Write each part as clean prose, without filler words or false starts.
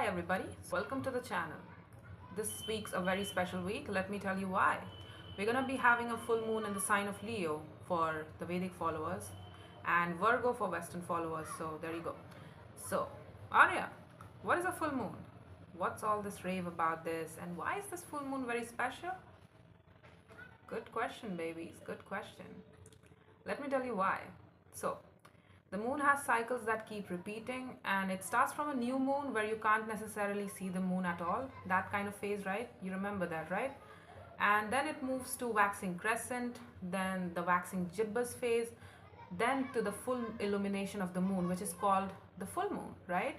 Hi everybody, welcome to the channel. This week's a very special week. Let me tell you why. We're gonna be having a full moon in the sign of Leo for the Vedic followers and Virgo for Western followers. So there you go. So, Arya, what is a full moon? What's all this rave about this, and why is this full moon very special? Good question, babies. Good question. Let me tell you why. So, the moon has cycles that keep repeating, and it starts from a new moon where you can't necessarily see the moon at all. That kind of phase, right? You remember that, right? And then it moves to waxing crescent, then the waxing gibbous phase, then to the full illumination of the moon, which is called the full moon, right?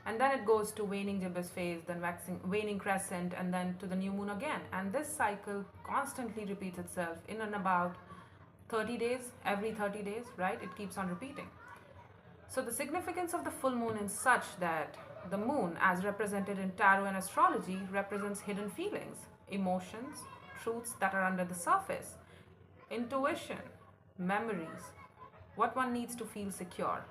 And then it goes to waning gibbous phase, then waning crescent, and then to the new moon again. And this cycle constantly repeats itself in and about 30 days, every 30 days, right? It keeps on repeating. So the significance of the full moon is such that the moon, as represented in tarot and astrology, represents hidden feelings, emotions, truths that are under the surface, intuition, memories, what one needs to feel secure.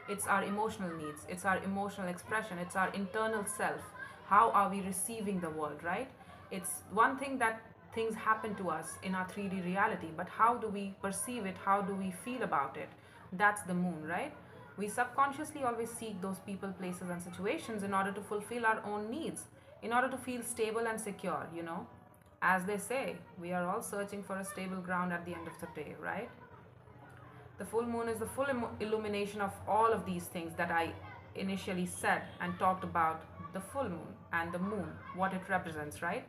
It's our emotional needs, it's our emotional expression, it's our internal self. How are we receiving the world, right? It's one thing that things happen to us in our 3D reality, but how do we perceive it? How do we feel about it? That's the moon, right? We subconsciously always seek those people, places, and situations in order to fulfill our own needs, in order to feel stable and secure, As they say, we are all searching for a stable ground at the end of the day, right? The full moon is the full illumination of all of these things that I initially said and talked about the full moon and the moon, what it represents, right?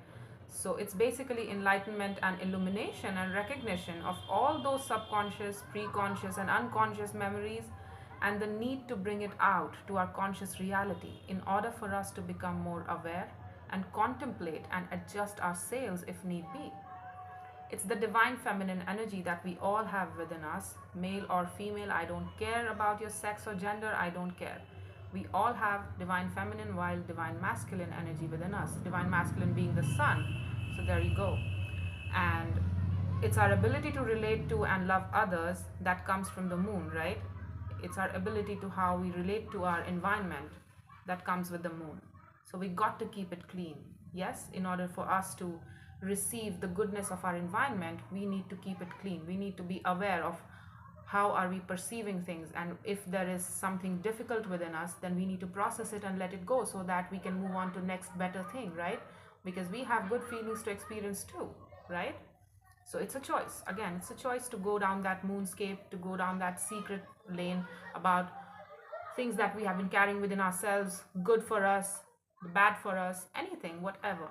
So it's basically enlightenment and illumination and recognition of all those subconscious, preconscious, and unconscious memories, and the need to bring it out to our conscious reality in order for us to become more aware and contemplate and adjust our sails if need be. It's the divine feminine energy that we all have within us, male or female. I don't care about your sex or gender, I don't care. We all have divine feminine while divine masculine energy within us, divine masculine being the sun. So there you go. And it's our ability to relate to and love others that comes from the moon, right? It's our ability to how we relate to our environment that comes with the moon. So we got to keep it clean. Yes, in order for us to receive the goodness of our environment, we need to keep it clean. We need to be aware of how are we perceiving things, and if there is something difficult within us, then we need to process it and let it go so that we can move on to next better thing, right? Because we have good feelings to experience too, right? So it's a choice. Again, it's a choice to go down that moonscape, to go down that secret lane about things that we have been carrying within ourselves, good for us, bad for us, anything, whatever.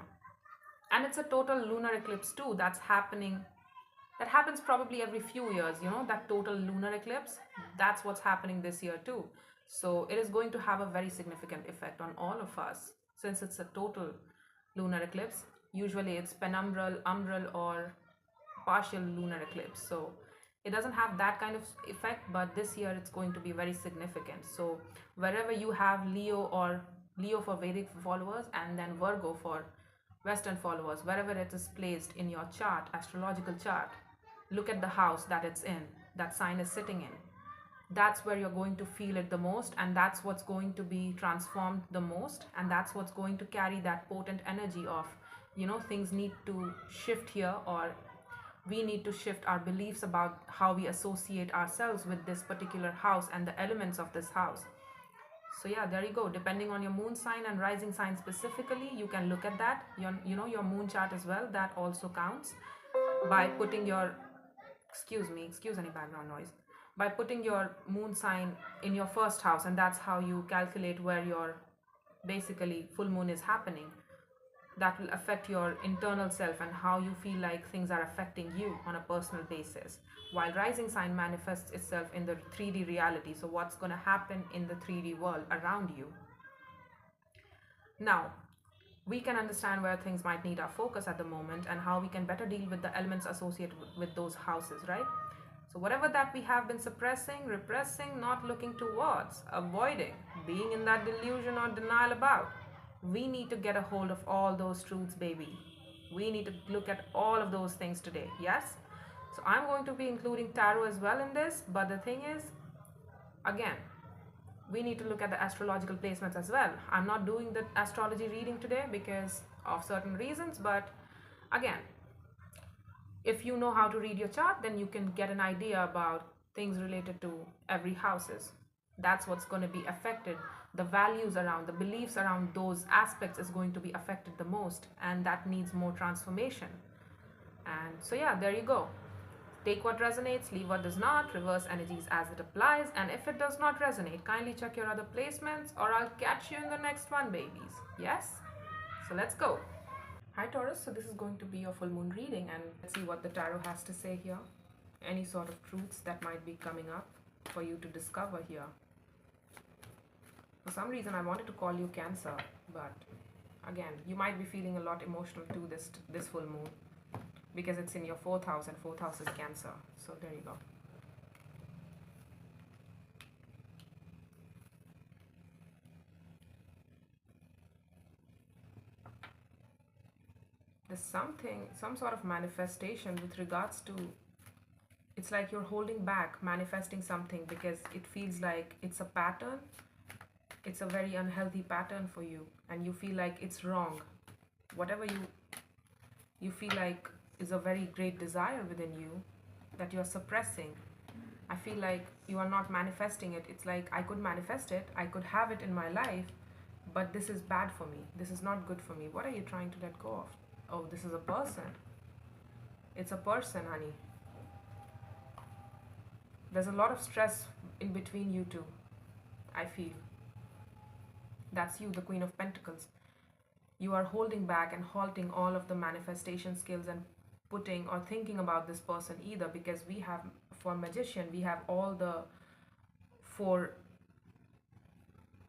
And it's a total lunar eclipse too that's happening. That happens probably every few years, that total lunar eclipse. That's what's happening this year too. So it is going to have a very significant effect on all of us since it's a total lunar eclipse. Usually it's penumbral, umbral, or partial lunar eclipse. So it doesn't have that kind of effect, but this year it's going to be very significant. So wherever you have Leo for Vedic followers, and then Virgo for Western followers, wherever it is placed in your chart, astrological chart, look at the house that it's in, that sign is sitting in. That's where you're going to feel it the most, and that's what's going to be transformed the most, and that's what's going to carry that potent energy of, things need to shift here, or we need to shift our beliefs about how we associate ourselves with this particular house and the elements of this house. So yeah, there you go. Depending on your moon sign and rising sign specifically, you can look at that. Your moon chart as well. That also counts by putting your, excuse any background noise, by putting your moon sign in your first house, and that's how you calculate where your basically full moon is happening. That will affect your internal self and how you feel like things are affecting you on a personal basis. While rising sign manifests itself in the 3D reality, so what's going to happen in the 3D world around you. Now, we can understand where things might need our focus at the moment and how we can better deal with the elements associated with those houses, right? So whatever that we have been suppressing, repressing, not looking towards, avoiding, being in that delusion or denial about, we need to get a hold of all those truths, baby. We need to look at all of those things today, yes? So I'm going to be including tarot as well in this, but the thing is, again, we need to look at the astrological placements as well. I'm not doing the astrology reading today because of certain reasons, but again, if you know how to read your chart, then you can get an idea about things related to every houses. That's what's going to be affected. The values around, the beliefs around those aspects is going to be affected the most, and that needs more transformation. And so yeah, there you go. Take what resonates, leave what does not, reverse energies as it applies, and if it does not resonate, kindly check your other placements, or I'll catch you in the next one, babies. Yes? So let's go. Hi Taurus, so this is going to be your full moon reading, and let's see what the tarot has to say here. Any sort of truths that might be coming up for you to discover here. For some reason I wanted to call you Cancer, but again, you might be feeling a lot emotional to this full moon because it's in your 4th house, and 4th house is Cancer. So there you go. There's some sort of manifestation with regards to, it's like you're holding back manifesting something because it feels like it's a pattern. It's a very unhealthy pattern for you, and you feel like it's wrong. Whatever you feel like is a very great desire within you that you're suppressing. I feel like you are not manifesting it. It's like, I could manifest it, I could have it in my life, but this is bad for me. This is not good for me. What are you trying to let go of? Oh, this is a person. It's a person, honey. There's a lot of stress in between you two, I feel. That's you, the Queen of Pentacles. You are holding back and halting all of the manifestation skills and putting or thinking about this person either, because we have, for Magician, we have all the 4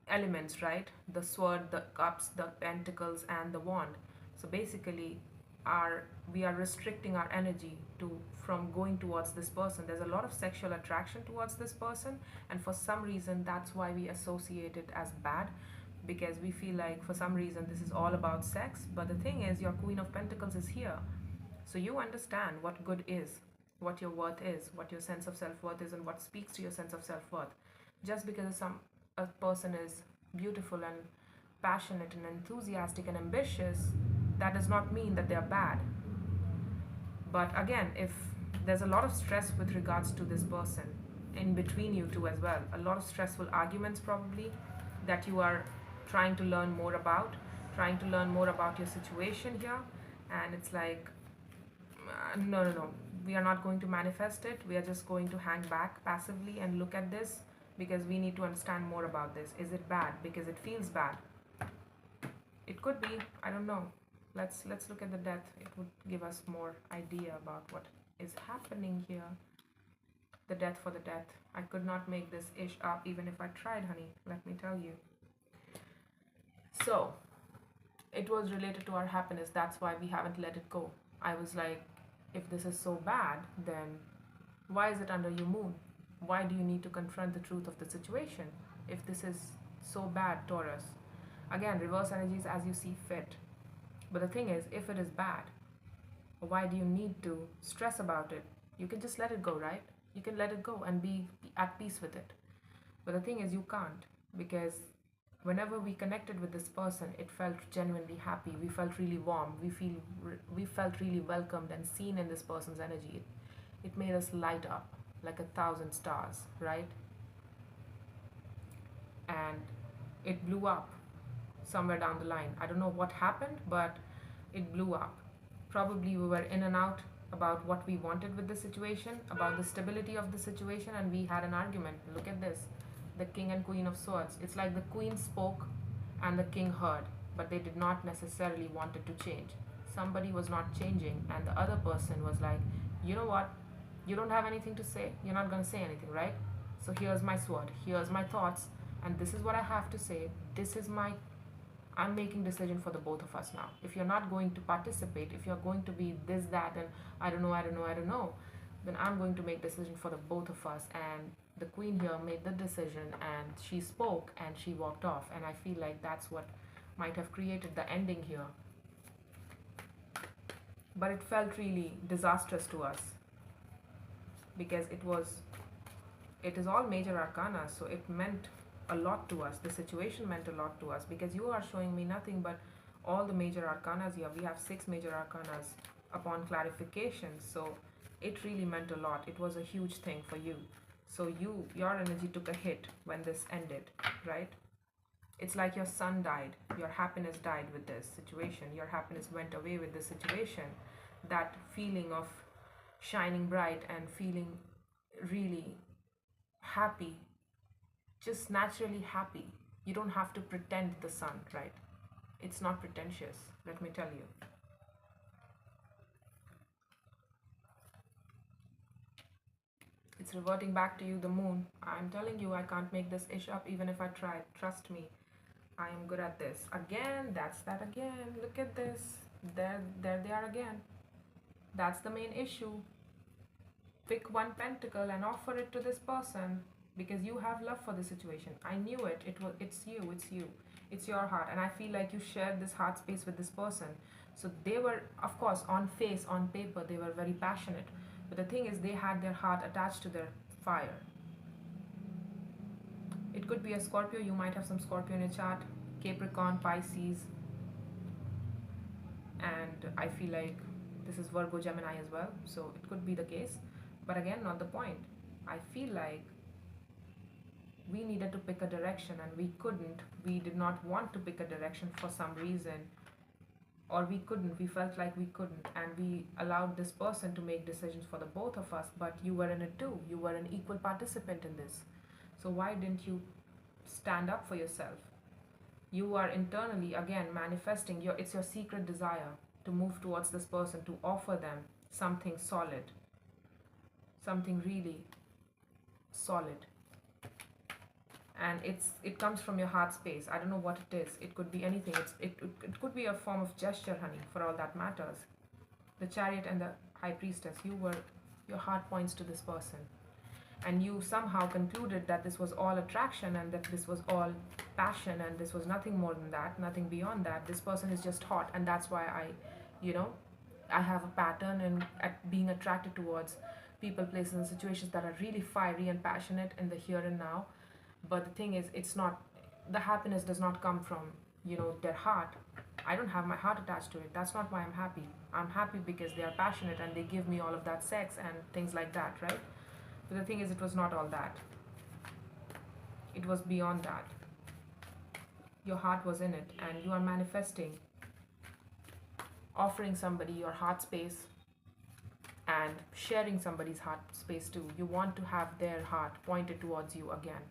elements, right? The sword, the cups, the pentacles, and the wand. So basically, we are restricting our energy from going towards this person. There's a lot of sexual attraction towards this person, and for some reason that's why we associate it as bad, because we feel like for some reason this is all about sex. But the thing is, your Queen of Pentacles is here, so you understand what good is, what your worth is, what your sense of self-worth is, and what speaks to your sense of self-worth. Just because a person is beautiful and passionate and enthusiastic and ambitious, that does not mean that they're bad. But again, if there's a lot of stress with regards to this person in between you two as well, a lot of stressful arguments probably that you are trying to learn more about, your situation here, and it's like, no, we are not going to manifest it. We are just going to hang back passively and look at this because we need to understand more about this. Is it bad? Because it feels bad. It could be, I don't know. Let's look at the death. It would give us more idea about what is happening here. The death for the death. I could not make this ish up even if I tried, honey. Let me tell you. So, it was related to our happiness. That's why we haven't let it go. I was like, if this is so bad, then why is it under your moon? Why do you need to confront the truth of the situation if this is so bad, Taurus? Again, reverse energies as you see fit. But the thing is, if it is bad, why do you need to stress about it? You can just let it go, right? You can let it go and be at peace with it. But the thing is, you can't, because whenever we connected with this person, it felt genuinely happy. We felt really warm. We felt really welcomed and seen in this person's energy. It made us light up like 1,000 stars, right? And it blew up somewhere down the line. I don't know what happened, but it blew up. Probably we were in and out about what we wanted with the situation, about the stability of the situation, and we had an argument. Look at this, the King and Queen of Swords. It's like the Queen spoke and the King heard, but they did not necessarily want it to change. Somebody was not changing, and the other person was like, you know what, you don't have anything to say, you're not going to say anything, right? So here's my sword, here's my thoughts, and this is what I have to say. I'm making decision for the both of us now. If you're not going to participate, if you're going to be this, that, and I don't know, then I'm going to make decision for the both of us. And the Queen here made the decision, and she spoke and she walked off. And I feel like that's what might have created the ending here. But it felt really disastrous to us because it is all major arcana, so it meant a lot to us. The situation meant a lot to us because you are showing me nothing but all the major arcanas here. We have 6 major arcanas upon clarification. So it really meant a lot. It was a huge thing for you. So your energy took a hit when this ended, right? It's like your son died. Your happiness died with this situation. Your happiness went away with this situation. That feeling of shining bright and feeling really happy, just naturally happy. You don't have to pretend the sun, right? It's not pretentious, let me tell you. It's reverting back to you, the moon. I'm telling you, I can't make this ish up even if I tried. Trust me, I am good at this. Again, that's that again. Look at this. There they are again. That's the main issue. Pick one pentacle and offer it to this person because you have love for the situation. I knew it. It's you. It's your heart, and I feel like you shared this heart space with this person. So they were, of course, on face, on paper, they were very passionate. But the thing is, they had their heart attached to their fire. It could be a Scorpio. You might have some Scorpio in your chart. Capricorn, Pisces, and I feel like this is Virgo, Gemini as well. So it could be the case. But again, not the point. I feel like we needed to pick a direction and we couldn't. We did not want to pick a direction for some reason, or we couldn't. We felt like we couldn't, and we allowed this person to make decisions for the both of us. But you were in it too. You were an equal participant in this. So why didn't you stand up for yourself? You are internally again manifesting it's your secret desire to move towards this person, to offer them something solid, something really solid. And it comes from your heart space. I don't know what it is. It could be anything. It could be a form of gesture, honey, for all that matters. The Chariot and the High Priestess, your heart points to this person. And you somehow concluded that this was all attraction and that this was all passion and this was nothing more than that, nothing beyond that. This person is just hot, and that's why I have a pattern in at being attracted towards people, places, and situations that are really fiery and passionate in the here and now. But the thing is, it's not, the happiness does not come from, their heart. I don't have my heart attached to it. That's not why I'm happy. I'm happy because they are passionate and they give me all of that sex and things like that, right? But the thing is, it was not all that. It was beyond that. Your heart was in it, and you are manifesting, offering somebody your heart space and sharing somebody's heart space too. You want to have their heart pointed towards you again.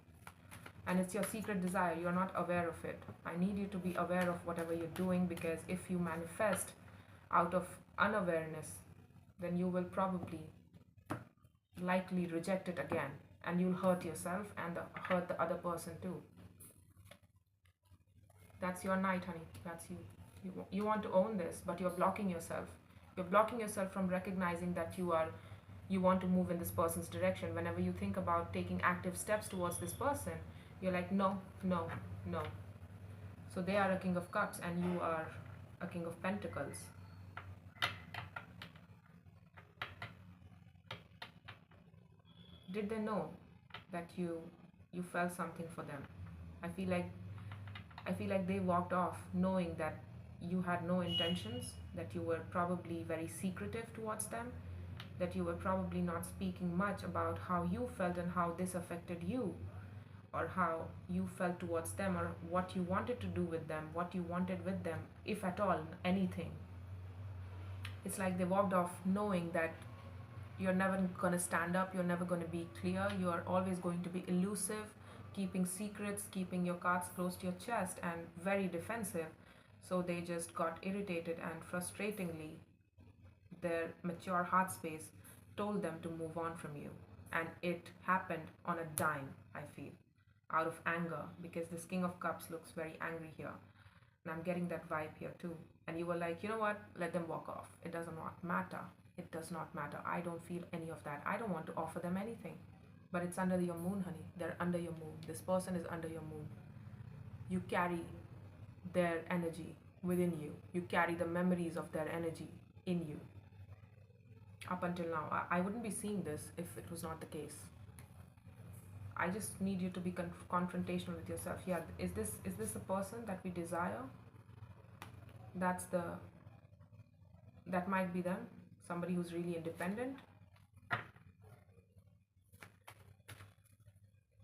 And it's your secret desire. You're not aware of it. I need you to be aware of whatever you're doing, because if you manifest out of unawareness, then you will probably likely reject it again, and you'll hurt yourself and hurt the other person too. That's your night, honey. That's you. You want to own this, but you're blocking yourself. You're blocking yourself from recognizing that you want to move in this person's direction. Whenever you think about taking active steps towards this person, you're like, no, no, no. So they are a King of Cups and you are a King of Pentacles. Did they know that you felt something for them? I feel like they walked off knowing that you had no intentions, that you were probably very secretive towards them, that you were probably not speaking much about how you felt and how this affected you, or how you felt towards them, or what you wanted to do with them, what you wanted with them, if at all, anything. It's like they walked off knowing that you're never going to stand up, you're never going to be clear, you're always going to be elusive, keeping secrets, keeping your cards close to your chest, and very defensive. So they just got irritated, and frustratingly, their mature heart space told them to move on from you. And it happened on a dime, I feel, out of anger, because this King of Cups looks very angry here. And I'm getting that vibe here too. And you were like, you know what, let them walk off. It does not matter. It does not matter. I don't feel any of that. I don't want to offer them anything. But it's under your moon, honey. They're under your moon. This person is under your moon. You carry their energy within you. You carry the memories of their energy in you. Up until now, I wouldn't be seeing this if it was not the case. I just need you to be confrontational with yourself. Yeah, is this the person that we desire? That's the that might be them. Somebody who's really independent.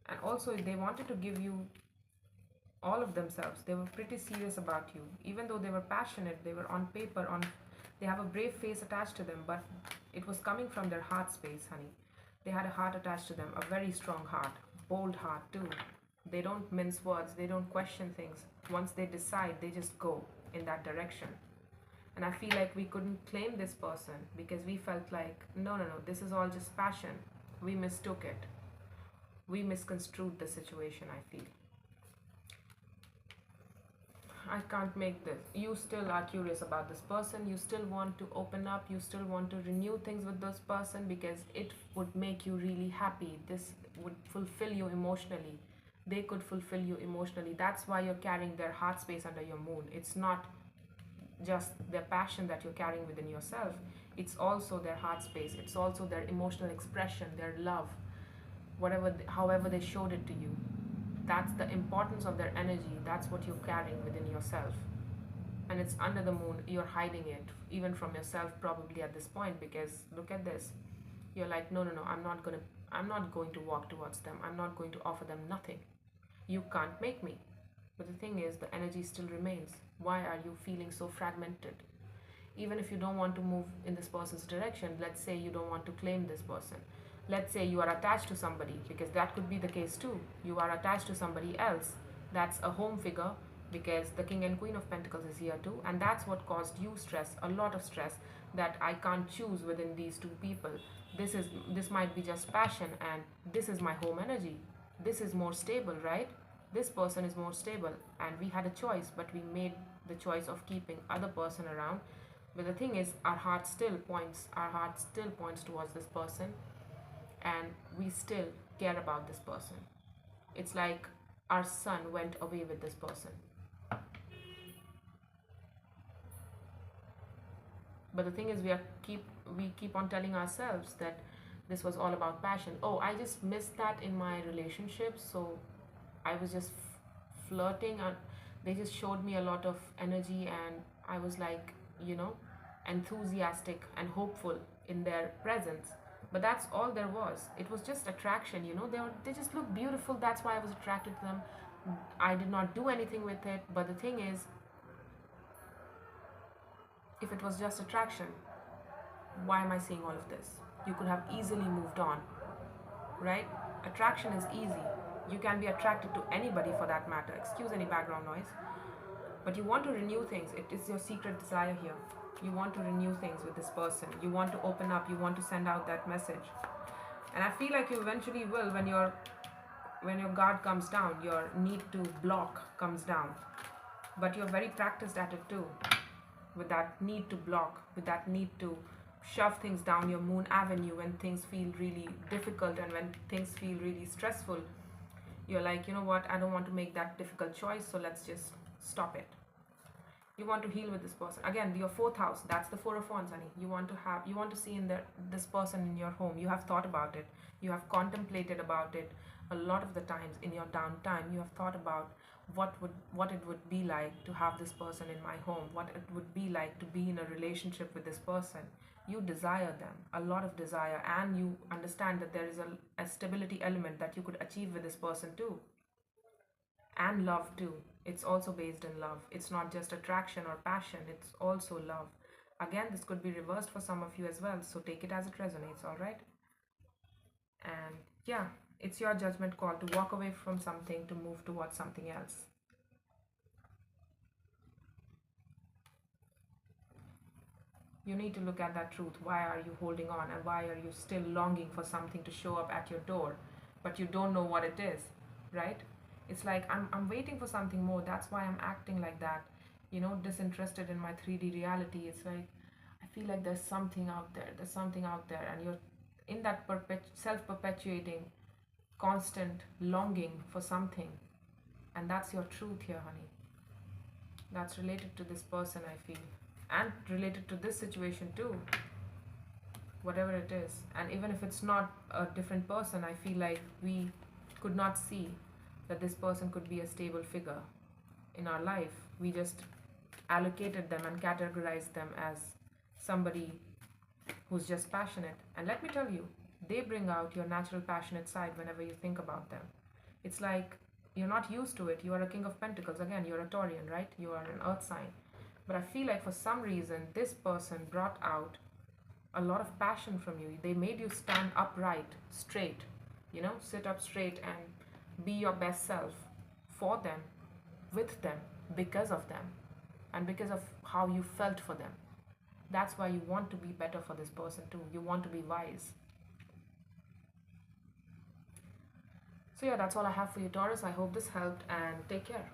And also, they wanted to give you all of themselves. They were pretty serious about you. Even though they were passionate, they were on paper, they have a brave face attached to them, but it was coming from their heart space, honey. They had a heart attached to them, a very strong heart, bold heart too. They don't mince words, they don't question things. Once they decide, they just go in that direction. And I feel like we couldn't claim this person because we felt like, no, this is all just passion. We mistook it. We misconstrued the situation, I feel. I can't make this. You still are curious about this person. You still want to open up. You still want to renew things with this person because it would make you really happy. This would fulfill you emotionally. They could fulfill you emotionally. That's why you're carrying their heart space under your moon. It's not just their passion that you're carrying within yourself. It's also their heart space. It's also their emotional expression, their love, however they showed it to you. That's the importance of their energy. That's what you're carrying within yourself. And it's under the moon. You're hiding it, even from yourself probably at this point, because look at this. You're like, no, I'm not going to walk towards them. I'm not going to offer them nothing. You can't make me. But the thing is, the energy still remains. Why are you feeling so fragmented? Even if you don't want to move in this person's direction, let's say you don't want to claim this person. Let's say you are attached to somebody, because that could be the case too. You are attached to somebody else. That's a home figure, because the King and Queen of Pentacles is here too. And that's what caused you stress, a lot of stress, that I can't choose within these two people. This might be just passion, and this is my home energy. This is more stable, right? This person is more stable, and we had a choice, but we made the choice of keeping other person around. But the thing is, our heart still points towards this person, and we still care about this person. It's like our son went away with this person. But the thing is, we keep on telling ourselves that this was all about passion. Oh, I just missed that in my relationship, so I was just flirting, and they just showed me a lot of energy, and I was like, enthusiastic and hopeful in their presence. But that's all there was. It was just attraction, they just look beautiful. That's why I was attracted to them. I did not do anything with it. But the thing is, if it was just attraction, why am I saying all of this? You could have easily moved on, right? Attraction is easy. You can be attracted to anybody for that matter. Excuse any background noise. But you want to renew things. It is your secret desire here. You want to renew things with this person. You want to open up. You want to send out that message. And I feel like you eventually will when your guard comes down, your need to block comes down. But you're very practiced at it too. With that need to block, with that need to shove things down your moon avenue when things feel really difficult and when things feel really stressful. You're like, you know what, I don't want to make that difficult choice, so let's just stop it. You want to heal with this person. Again, your fourth house, that's the Four of Wands, honey. You want to see in this person in your home. You have thought about it. You have contemplated about it a lot of the times in your downtime. You have thought about what it would be like to have this person in my home, what it would be like to be in a relationship with this person. You desire them, a lot of desire, and you understand that there is a stability element that you could achieve with this person too. And love too. It's also based in love. It's not just attraction or passion, it's also love. Again, this could be reversed for some of you as well, so take it as it resonates, all right? And yeah, it's your judgment call to walk away from something to move towards something else. You need to look at that truth. Why are you holding on, and why are you still longing for something to show up at your door, but you don't know what it is, right? It's like, I'm waiting for something more. That's why I'm acting like that, disinterested in my 3D reality. It's like, I feel like there's something out there. There's something out there, and you're in that self-perpetuating, constant longing for something. And that's your truth here, honey. That's related to this person, I feel. And related to this situation too. Whatever it is. And even if it's not a different person, I feel like we could not see that this person could be a stable figure in our life. We just allocated them and categorized them as somebody who's just passionate. And let me tell you, they bring out your natural passionate side whenever you think about them. It's like you're not used to it. You are a King of Pentacles. Again, you're a Taurian, right? You are an earth sign. But I feel like for some reason, this person brought out a lot of passion from you. They made you stand upright, straight, sit up straight and be your best self for them, with them, because of them, and because of how you felt for them. That's why you want to be better for this person too. You want to be wise. So yeah, that's all I have for you, Taurus. I hope this helped, and take care.